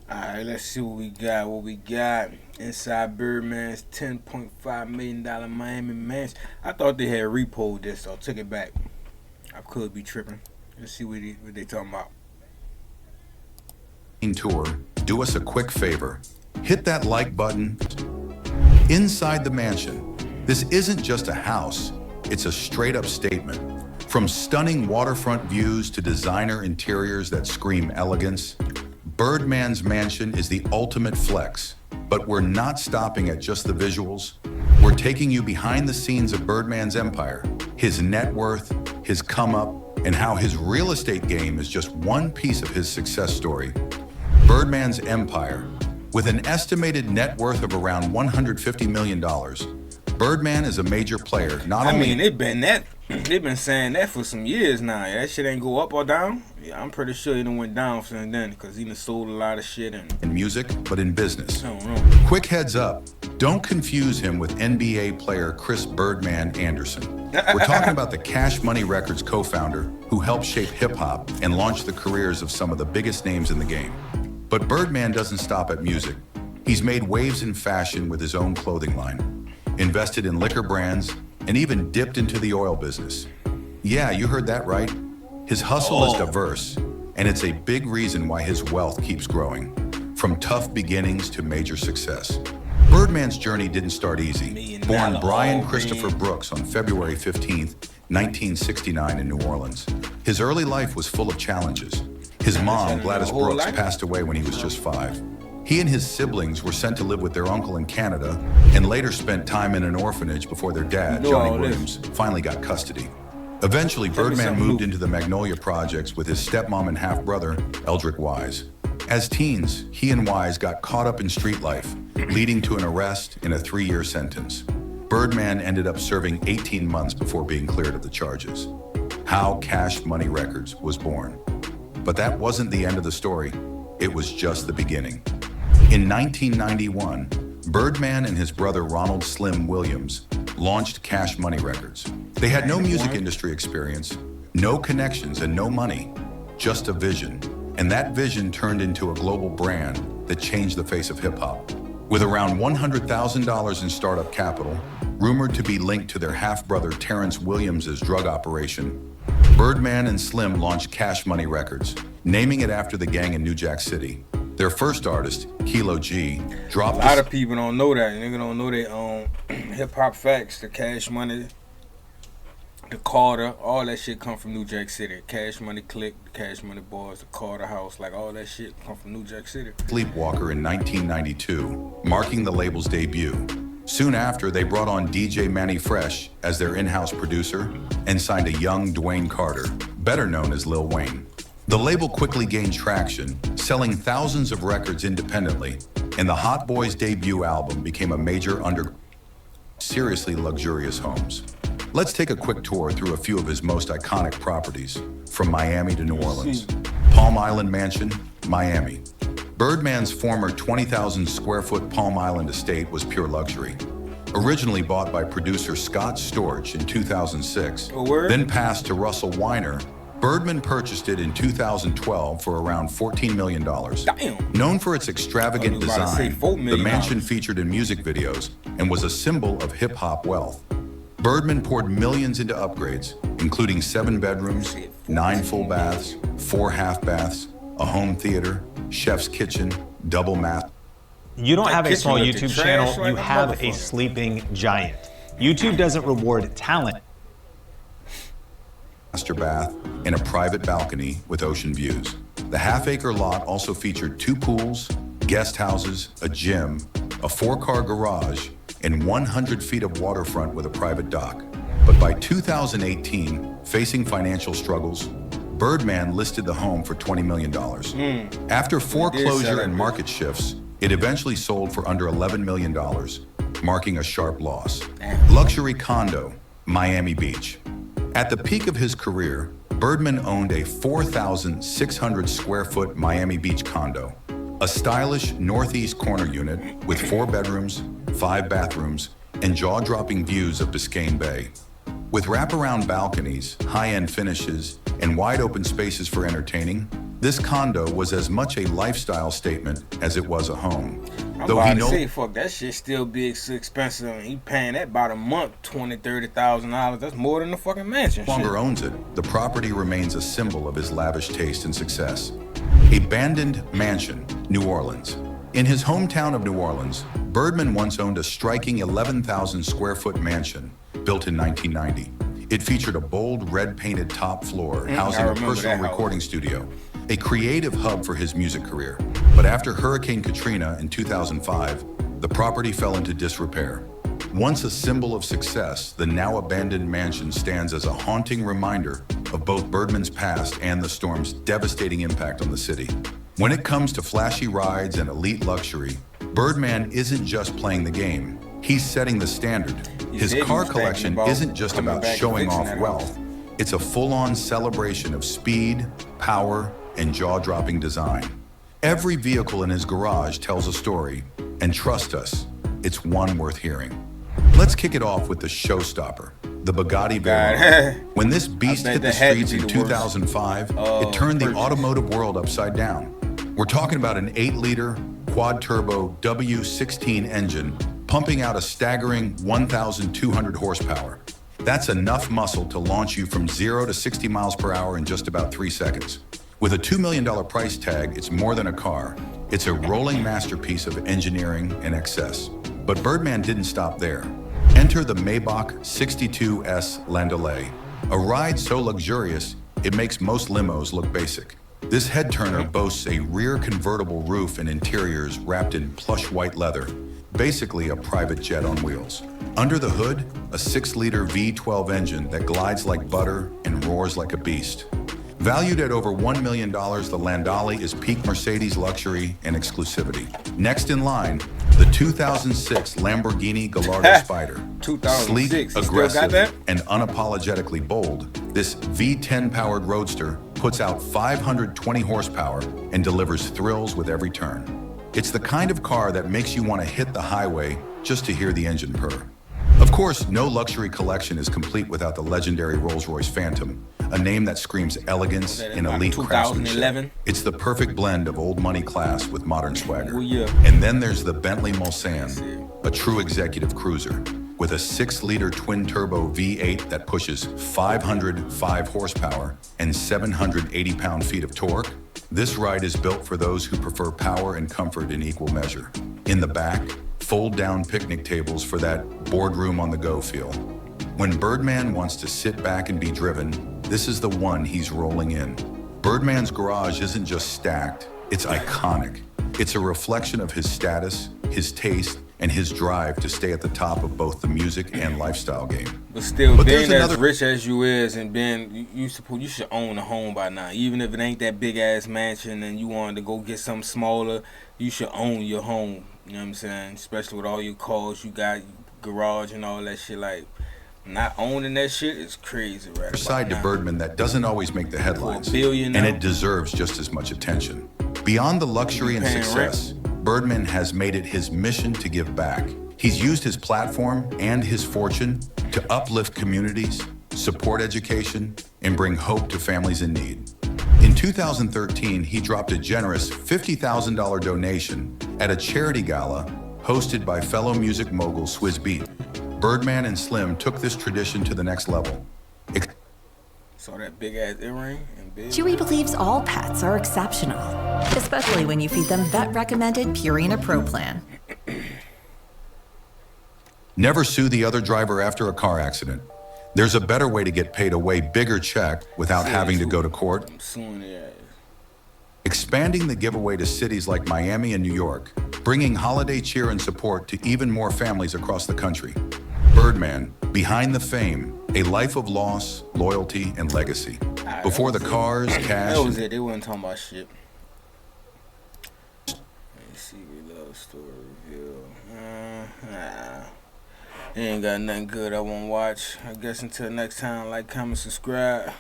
Alright, let's see what we got. What we got inside Birdman's $10.5 million Miami mansion. I thought they had repoed this, so I took it back. I could be tripping. Let's see what they talking about. Tour, do us a quick favor. Hit that like button. Inside the mansion, this isn't just a house, it's a straight up statement. From stunning waterfront views to designer interiors that scream elegance, Birdman's mansion is the ultimate flex. But we're not stopping at just the visuals. We're taking you behind the scenes of Birdman's empire, his net worth, his come up, and how his real estate game is just one piece of his success story. Birdman's empire. With an estimated net worth of around $150 million, Birdman is a major player. They've been saying that for some years now. That shit ain't go up or down. Yeah, I'm pretty sure it done went down since then because he done sold a lot of shit in music, but in business. I don't know. Quick heads up, don't confuse him with NBA player Chris Birdman Anderson. We're talking about the Cash Money Records co-founder who helped shape hip-hop and launch the careers of some of the biggest names in the game. But Birdman doesn't stop at music. He's made waves in fashion with his own clothing line, invested in liquor brands, and even dipped into the oil business. Yeah, you heard that right. His hustle is diverse, and it's a big reason why his wealth keeps growing, from tough beginnings to major success. Birdman's journey didn't start easy. Born Brian Christopher Brooks on February 15th, 1969 in New Orleans. His early life was full of challenges. His mom, Gladys Brooks, passed away when he was just 5. He and his siblings were sent to live with their uncle in Canada and later spent time in an orphanage before their dad, Johnny Williams, finally got custody. Eventually, Birdman moved into the Magnolia Projects with his stepmom and half-brother, Eldrick Wise. As teens, he and Wise got caught up in street life, leading to an arrest and a 3-year sentence. Birdman ended up serving 18 months before being cleared of the charges. How Cash Money Records was born. But that wasn't the end of the story. It was just the beginning. In 1991, Birdman and his brother Ronald Slim Williams launched Cash Money Records. They had no music industry experience, no connections, and no money, just a vision. And that vision turned into a global brand that changed the face of hip-hop. With around $100,000 in startup capital, rumored to be linked to their half-brother Terrence Williams' drug operation, Birdman and Slim launched Cash Money Records, naming it after the gang in New Jack City. Their first artist, Kilo G, dropped. A lot of people don't know that. Niggas don't know they hip hop facts. The Cash Money, the Carter, all that shit come from New Jack City. Cash Money Click, the Cash Money Boys, the Carter House, like all that shit come from New Jack City. Sleepwalker in 1992, marking the label's debut. Soon after, they brought on DJ Manny Fresh as their in-house producer and signed a young Dwayne Carter, better known as Lil Wayne. The label quickly gained traction, selling thousands of records independently, and the Hot Boys' debut album became a major seriously luxurious homes. Let's take a quick tour through a few of his most iconic properties, from Miami to New Orleans. Palm Island Mansion, Miami. Birdman's former 20,000 square foot Palm Island estate was pure luxury. Originally bought by producer Scott Storch in 2006, then passed to Russell Weiner, Birdman purchased it in 2012 for around $14 million. Damn. Known for its extravagant design, the mansion featured in music videos and was a symbol of hip-hop wealth. Birdman poured millions into upgrades, including 7 bedrooms, 9 full baths, 4 half baths, a home theater, chef's kitchen, double mat. You don't have a small YouTube channel, you have a sleeping giant. YouTube doesn't reward talent. Master bath, and a private balcony with ocean views. The half-acre lot also featured 2 pools, guest houses, a gym, a 4-car garage, and 100 feet of waterfront with a private dock. But by 2018, facing financial struggles, Birdman listed the home for $20 million. After foreclosure and market shifts, it eventually sold for under $11 million, marking a sharp loss. Luxury condo, Miami Beach. At the peak of his career, Birdman owned a 4,600 square foot Miami Beach condo, a stylish northeast corner unit with 4 bedrooms, 5 bathrooms, and jaw-dropping views of Biscayne Bay. With wraparound balconies, high-end finishes, and wide open spaces for entertaining, This condo was as much a lifestyle statement as it was a home. I'm about to say, fuck, that shit still be expensive. And he paying that about a month, $20,000-$30,000. That's more than the fucking mansion. No longer owns it. The property remains a symbol of his lavish taste and success. Abandoned Mansion, New Orleans. In his hometown of New Orleans, Birdman once owned a striking 11,000 square foot mansion built in 1990. It featured a bold red-painted top floor housing a personal recording studio, a creative hub for his music career. But after Hurricane Katrina in 2005, the property fell into disrepair. Once a symbol of success, the now abandoned mansion stands as a haunting reminder of both Birdman's past and the storm's devastating impact on the city. When it comes to flashy rides and elite luxury, Birdman isn't just playing the game, he's setting the standard. His car collection isn't just about showing off wealth. It's a full-on celebration of speed, power, and jaw-dropping design. Every vehicle in his garage tells a story, and trust us, it's one worth hearing. Let's kick it off with the showstopper, the Bugatti Veyron. When this beast hit the streets in 2005, it turned the automotive world upside down. We're talking about an 8-liter quad-turbo W16 engine pumping out a staggering 1,200 horsepower. That's enough muscle to launch you from 0 to 60 miles per hour in just about 3 seconds. With a $2 million price tag, it's more than a car. It's a rolling masterpiece of engineering and excess. But Birdman didn't stop there. Enter the Maybach 62S Landaulet, a ride so luxurious, it makes most limos look basic. This head-turner boasts a rear convertible roof and interiors wrapped in plush white leather, basically a private jet on wheels. Under the hood, a 6-liter V12 engine that glides like butter and roars like a beast. Valued at over $1 million, the Landaulet is peak Mercedes luxury and exclusivity. Next in line, the 2006 Lamborghini Gallardo Spider. Sleek, aggressive, and unapologetically bold, this V10-powered roadster puts out 520 horsepower and delivers thrills with every turn. It's the kind of car that makes you want to hit the highway just to hear the engine purr. Of course, no luxury collection is complete without the legendary Rolls-Royce Phantom, a name that screams elegance and elite craftsmanship. It's the perfect blend of old money class with modern swagger. And then there's the Bentley Mulsanne, a true executive cruiser. With a 6-liter twin-turbo V8 that pushes 505 horsepower and 780 pound-feet of torque, this ride is built for those who prefer power and comfort in equal measure. In the back, fold-down picnic tables for that boardroom on the go feel. When Birdman wants to sit back and be driven, this is the one he's rolling in. Birdman's garage isn't just stacked, it's iconic. It's a reflection of his status, his taste, and his drive to stay at the top of both the music and lifestyle game. But still, being as rich as you is and being, you should own a home by now. Even if it ain't that big ass mansion and you wanted to go get something smaller, you should own your home. You know what I'm saying? Especially with all your cars you got, garage and all that shit. Like, not owning that shit is crazy, right? Side to Birdman that doesn't always make the headlines, and it deserves just as much attention. Beyond the luxury and success, Birdman has made it his mission to give back. He's used his platform and his fortune to uplift communities, support education, and bring hope to families in need. In 2013, he dropped a generous $50,000 donation at a charity gala hosted by fellow music mogul Swizz Beatz. Birdman and Slim took this tradition to the next level. Saw that big ass earring and big. Chewy believes all pets are exceptional, especially when you feed them vet-recommended Purina Pro Plan. Never sue the other driver after a car accident. There's a better way to get paid a way bigger check without having to go to court. I'm suing their ass. Expanding the giveaway to cities like Miami and New York, bringing holiday cheer and support to even more families across the country. Birdman, behind the fame, a life of loss, loyalty, and legacy. Before the cars, cash. That was it. They weren't talking about shit. Let's see, love story reveal. He ain't got nothing good I won't watch. I guess until next time, like, comment, subscribe.